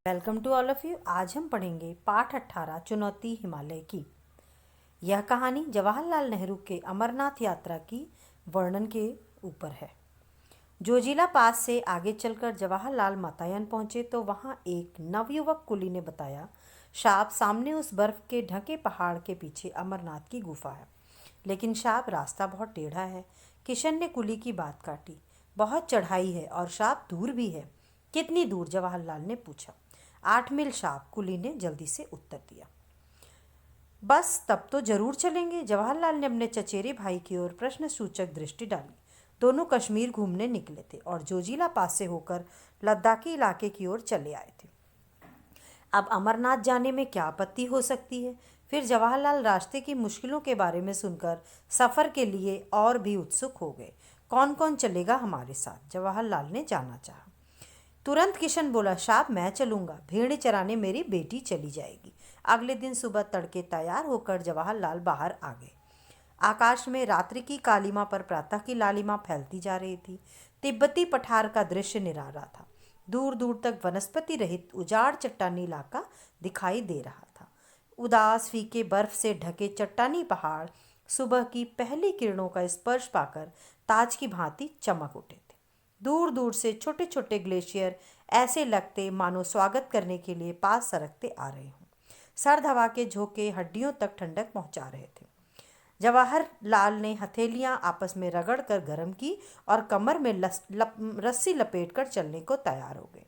Welcome to all of you. आज हम पढ़ेंगे पाठ 18 चुनौती हिमालय की। यह कहानी जवाहरलाल नेहरू के अमरनाथ यात्रा की वर्णन के ऊपर है। जोजिला पास से आगे चलकर जवाहरलाल मातायान पहुंचे तो वहां एक नवयुवक कुली ने बताया, साहब सामने उस बर्फ के ढके पहाड़ के पीछे अमरनाथ की गुफा है, लेकिन साहब रास्ता बहुत टेढ़ा है। किशन ने कुली की बात काटी। बहुत चढ़ाई है और साहब दूर भी है। कितनी दूर? जवाहरलाल ने पूछा। 8 मील साहब, कुली ने जल्दी से उत्तर दिया। बस तब तो जरूर चलेंगे। जवाहरलाल ने अपने चचेरे भाई की ओर प्रश्न सूचक दृष्टि डाली। दोनों कश्मीर घूमने निकले थे और जोजिला पास से होकर लद्दाखी इलाके की ओर चले आए थे। अब अमरनाथ जाने में क्या आपत्ति हो सकती है? फिर जवाहरलाल रास्ते की मुश्किलों के बारे में सुनकर सफ़र के लिए और भी उत्सुक हो गए। कौन कौन चलेगा हमारे साथ? जवाहरलाल ने जानना चाहा। तुरंत किशन बोला, साहब मैं चलूँगा। भेड़ चराने मेरी बेटी चली जाएगी। अगले दिन सुबह तड़के तैयार होकर जवाहरलाल बाहर आ गए। आकाश में रात्रि की कालिमा पर प्रातः की लालिमा फैलती जा रही थी। तिब्बती पठार का दृश्य निराला था। दूर दूर तक वनस्पति रहित उजाड़ चट्टानी इलाका दिखाई दे रहा था। उदास फीके बर्फ से ढके चट्टानी पहाड़ सुबह की पहली किरणों का स्पर्श पाकर ताज की भांति चमक उठे थे। दूर दूर से छोटे छोटे ग्लेशियर ऐसे लगते मानो स्वागत करने के लिए पास सरकते आ रहे हों। सर्द हवा के झोंके हड्डियों तक ठंडक पहुंचा रहे थे। जवाहरलाल ने हथेलियां आपस में रगड़कर गर्म की और कमर में रस्सी लपेटकर चलने को तैयार हो गए।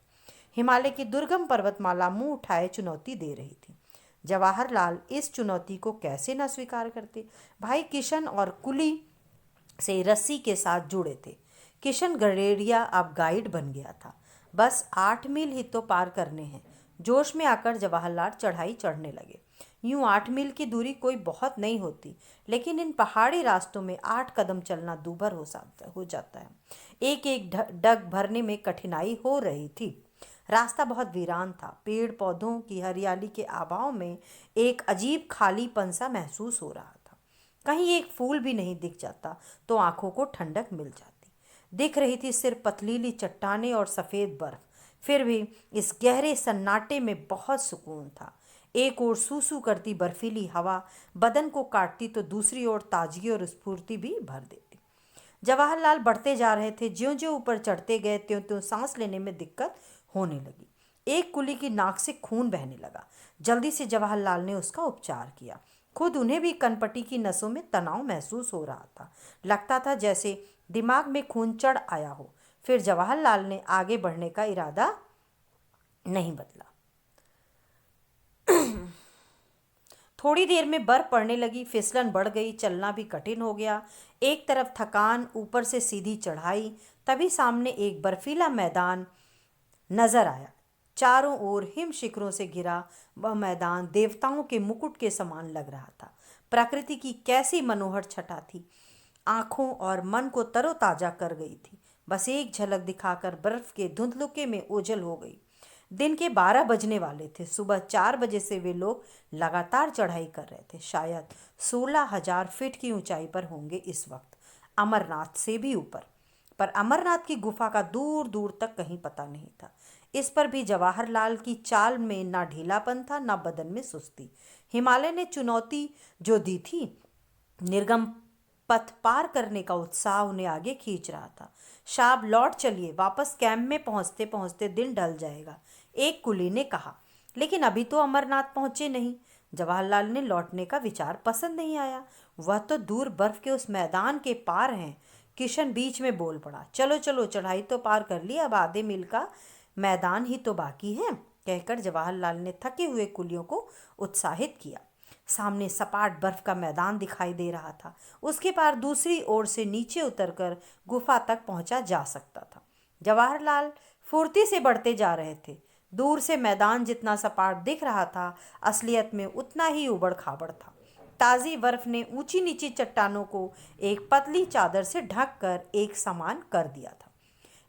हिमालय की दुर्गम पर्वतमाला मुंह उठाए चुनौती दे रही थी। जवाहरलाल इस चुनौती को कैसे न स्वीकार करते। भाई किशन और कुली से रस्सी के साथ जुड़े थे। किशन गडेरिया अब गाइड बन गया था। बस 8 मील ही तो पार करने हैं। जोश में आकर जवाहरलाल चढ़ाई चढ़ने लगे। यूं 8 मील की दूरी कोई बहुत नहीं होती, लेकिन इन पहाड़ी रास्तों में 8 कदम चलना दूभर हो जाता है। एक एक डग भरने में कठिनाई हो रही थी। रास्ता बहुत वीरान था। पेड़ पौधों की हरियाली के अभाव में एक अजीब खालीपन सा महसूस हो रहा था। कहीं एक फूल भी नहीं दिख जाता तो आंखों को ठंडक मिल जाती। दिख रही थी सिर्फ पथरीली चट्टानें और सफ़ेद बर्फ। फिर भी इस गहरे सन्नाटे में बहुत सुकून था। एक ओर सूसू करती बर्फीली हवा बदन को काटती तो दूसरी ओर ताजगी और स्फूर्ति भी भर देती। जवाहरलाल बढ़ते जा रहे थे। ज्यों ज्यों ऊपर चढ़ते गए त्यों त्यों सांस लेने में दिक्कत होने लगी। एक कुली की नाक से खून बहने लगा। जल्दी से जवाहरलाल ने उसका उपचार किया। खुद उन्हें भी कनपटी की नसों में तनाव महसूस हो रहा था। लगता था जैसे दिमाग में खून चढ़ आया हो। फिर जवाहरलाल ने आगे बढ़ने का इरादा नहीं बदला। थोड़ी देर में बर्फ पड़ने लगी। फिसलन बढ़ गई। चलना भी कठिन हो गया। एक तरफ थकान, ऊपर से सीधी चढ़ाई। तभी सामने एक बर्फीला मैदान नजर आया। चारों ओर हिम शिखरों से घिरा वह मैदान देवताओं के मुकुट के समान लग रहा था। प्रकृति की कैसी मनोहर छटा थी। आंखों और मन को तरोताजा कर गई थी। बस एक झलक दिखाकर बर्फ के धुंधलुके में ओझल हो गई। दिन के 12 बजने वाले थे। सुबह 4 बजे से वे लोग लगातार चढ़ाई कर रहे थे। शायद 16,000 फीट की ऊंचाई पर होंगे इस वक्त, अमरनाथ से भी ऊपर। पर अमरनाथ की गुफा का दूर दूर तक कहीं पता नहीं था। इस पर भी जवाहरलाल की चाल में ना ढीलापन था, ना बदन में सुस्ती। हिमालय ने चुनौती जो दी थी, निर्गम पथ पार करने का उत्साह उन्हें आगे खींच रहा था। शाब लौट चलिए, वापस कैंप में पहुंचते पहुंचते दिन ढल जाएगा, एक कुली ने कहा। लेकिन अभी तो अमरनाथ पहुंचे नहीं। जवाहरलाल ने लौटने का विचार पसंद नहीं आया। वह तो दूर बर्फ के उस मैदान के पार हैं। किशन बीच में बोल पड़ा, चलो चलो, चढ़ाई तो पार कर ली, अब आधे मील का मैदान ही तो बाकी है। कहकर जवाहरलाल ने थके हुए कुलियों को उत्साहित किया। सामने सपाट बर्फ का मैदान दिखाई दे रहा था। उसके पार दूसरी ओर से नीचे उतरकर गुफा तक पहुंचा जा सकता था। जवाहरलाल फुर्ती से बढ़ते जा रहे थे। दूर से मैदान जितना सपाट दिख रहा था, असलियत में उतना ही उबड़ खाबड़ था। ताज़ी बर्फ ने ऊंची नीची चट्टानों को एक पतली चादर से ढककर एक समान कर दिया था।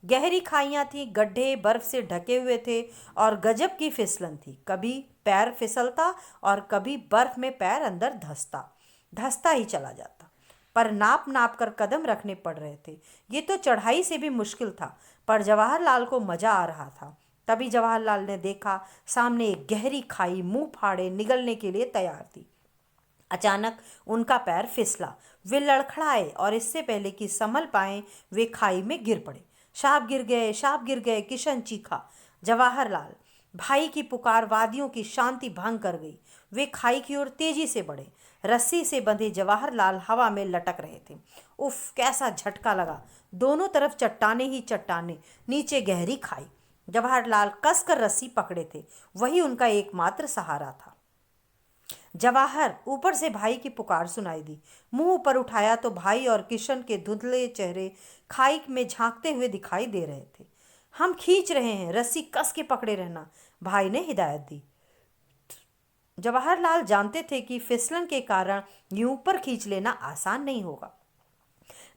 गहरी खाइयां थीं, गड्ढे बर्फ से ढके हुए थे और गजब की फिसलन थी। कभी पैर फिसलता और कभी बर्फ में पैर अंदर धंसता धंसता ही चला जाता। पर नाप नाप कर कदम रखने पड़ रहे थे। ये तो चढ़ाई से भी मुश्किल था, पर जवाहरलाल को मजा आ रहा था। तभी जवाहरलाल ने देखा सामने एक गहरी खाई मुंह फाड़े निगलने के लिए तैयार थी। अचानक उनका पैर फिसला, वे लड़खड़ाए और इससे पहले कि संभल पाए वे खाई में गिर पड़े। साहब गिर गए, साहब गिर गए, किशन चीखा। जवाहरलाल भाई की पुकार वादियों की शांति भंग कर गई। वे खाई की ओर तेजी से बढ़े। रस्सी से बंधे जवाहरलाल हवा में लटक रहे थे। उफ, कैसा झटका लगा! दोनों तरफ चट्टाने ही चट्टाने, नीचे गहरी खाई। जवाहरलाल कसकर रस्सी पकड़े थे, वही उनका एकमात्र सहारा था। जवाहर, ऊपर से भाई की पुकार सुनाई दी। मुंह ऊपर उठाया तो भाई और किशन के धुंधले चेहरे खाई में झांकते हुए दिखाई दे रहे थे। हम खींच रहे हैं, रस्सी कस के पकड़े रहना, भाई ने हिदायत दी। जवाहरलाल जानते थे कि फिसलन के कारण यूं ऊपर खींच लेना आसान नहीं होगा।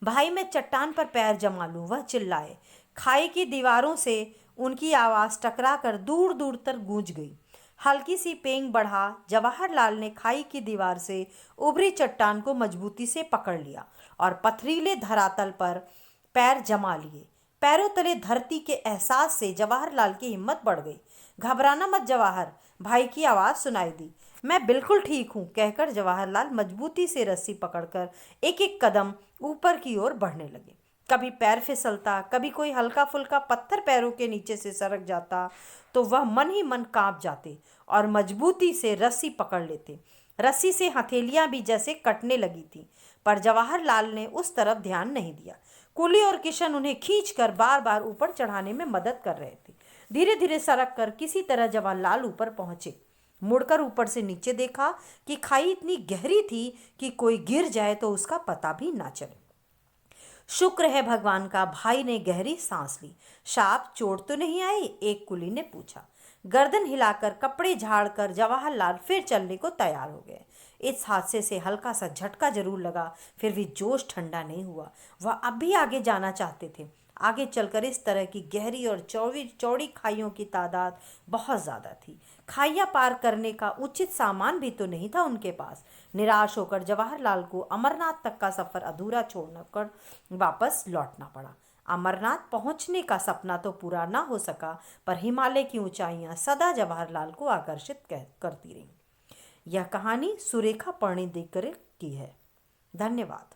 भाई, मैं चट्टान पर पैर जमा लूं, वह चिल्लाए। खाई की दीवारों से उनकी आवाज टकराकर दूर दूर तक गूंज गई। हल्की सी पेंग बढ़ा। जवाहरलाल ने खाई की दीवार से उभरी चट्टान को मजबूती से पकड़ लिया और पथरीले धरातल पर पैर जमा लिए। पैरों तले धरती के एहसास से जवाहरलाल की हिम्मत बढ़ गई। घबराना मत जवाहर, भाई की आवाज़ सुनाई दी। मैं बिल्कुल ठीक हूँ, कहकर जवाहरलाल मजबूती से रस्सी पकड़कर एक एक कदम ऊपर की ओर बढ़ने लगे। कभी पैर फिसलता, कभी कोई हल्का फुल्का पत्थर पैरों के नीचे से सरक जाता तो वह मन ही मन कांप जाते और मजबूती से रस्सी पकड़ लेते। रस्सी से हथेलियां भी जैसे कटने लगी थीं, पर जवाहरलाल ने उस तरफ ध्यान नहीं दिया। कुली और किशन उन्हें खींचकर बार बार ऊपर चढ़ाने में मदद कर रहे थे। धीरे धीरे सरक कर किसी तरह जवाहरलाल ऊपर पहुंचे। मुड़कर ऊपर से नीचे देखा कि खाई इतनी गहरी थी कि कोई गिर जाए तो उसका पता भी ना चले। शुक्र है भगवान का, भाई ने गहरी सांस ली। साहब, चोट तो नहीं आई? एक कुली ने पूछा। गर्दन हिलाकर, कपड़े झाड़कर जवाहरलाल फिर चलने को तैयार हो गए। इस हादसे से हल्का सा झटका जरूर लगा, फिर भी जोश ठंडा नहीं हुआ। वह अब भी आगे जाना चाहते थे। आगे चलकर इस तरह की गहरी और चौड़ी चौड़ी खाइयों की तादाद बहुत ज़्यादा थी। खाइयाँ पार करने का उचित सामान भी तो नहीं था उनके पास। निराश होकर जवाहरलाल को अमरनाथ तक का सफ़र अधूरा छोड़कर वापस लौटना पड़ा। अमरनाथ पहुंचने का सपना तो पूरा ना हो सका, पर हिमालय की ऊंचाइयां सदा जवाहरलाल को आकर्षित करती रहीं। यह कहानी सुरेखा परिणय देकर की है। धन्यवाद।